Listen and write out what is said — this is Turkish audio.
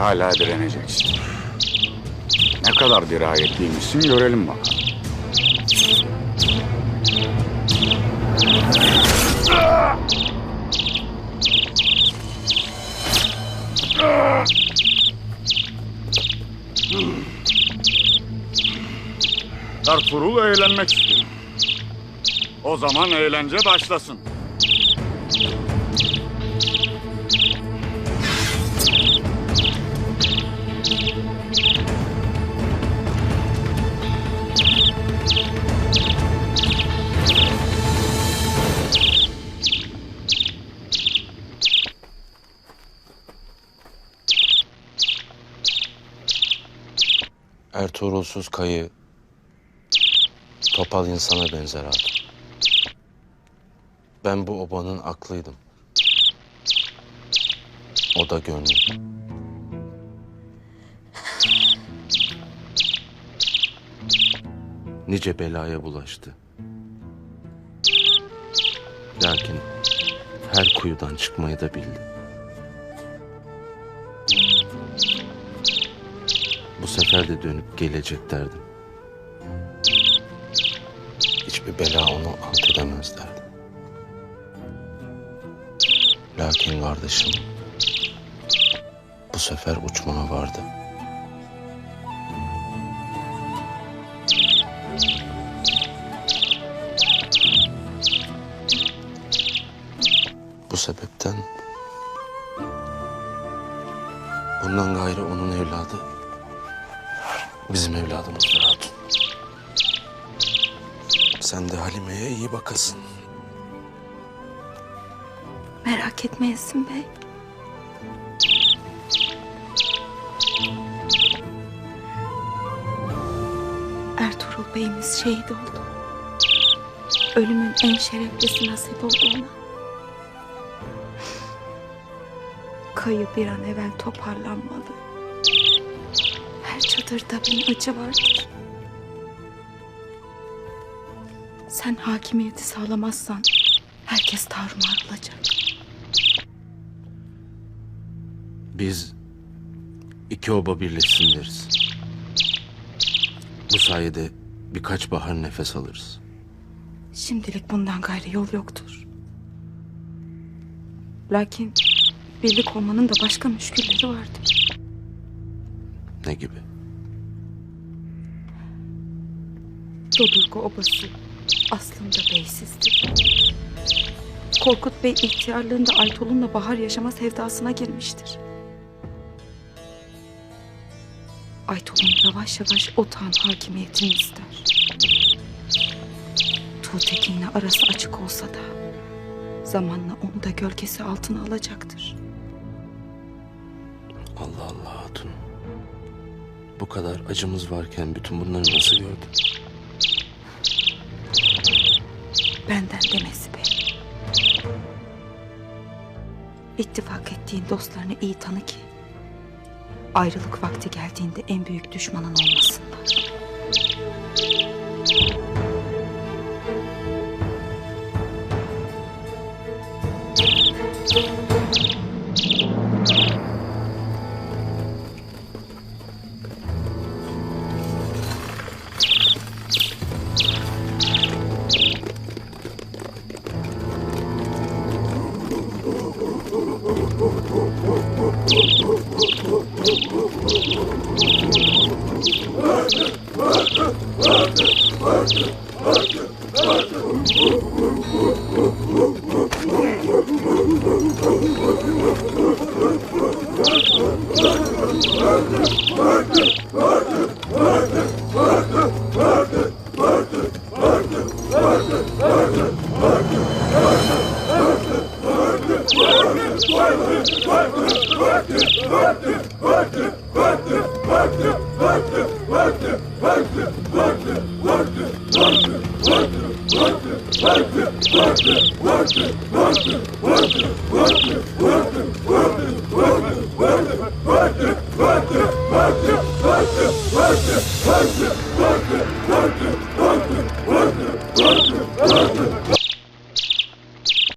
hala direneceksin. Ne kadar dirayetliymişsin görelim bakalım. Ertuğrul eğlenmek istiyor. O zaman eğlence başlasın. Ertuğrulsuz kayı topal insana benzer hatun. Ben bu obanın aklıydım. O da gönlü. Nice belaya bulaştı. Lakin her kuyudan çıkmayı da bildi. Bu sefer de dönüp gelecek derdim. Hiçbir bela onu alt edemez derdim. Lakin kardeşim bu sefer uçmaya vardı. Bu sebepten bundan gayrı onun evladı bizim evladımızdır hatun. Sen de Halime'ye iyi bakasın. Merak etme Yasin Bey. Ertuğrul Bey'imiz şehit oldu. Ölümün en şereflisi nasip oldu ona. Kayı bir an evvel toparlanmalı. Her çadırda bir acı vardır. Sen hakimiyeti sağlamazsan herkes tarumar olacak. Biz iki oba birleşsin deriz. Bu sayede birkaç bahar nefes alırız. Şimdilik bundan gayrı yol yoktur. Lakin birlik olmanın da başka müşkülleri vardır. Ne gibi? Dodurga obası aslında beysizdir. Korkut Bey ihtiyarlığında Aytolun'la bahar yaşama sevdasına girmiştir. Aytolun yavaş yavaş otağın hakimiyetini ister. Tuğtekin'le arası açık olsa da zamanla onu da gölgesi altına alacaktır. Allah Allah hatun. Bu kadar acımız varken bütün bunları nasıl gördün? Benden demesi Bey. İttifak ettiğin dostlarını iyi tanı ki ayrılık vakti geldiğinde en büyük düşmanın olmasınlar. Vardı.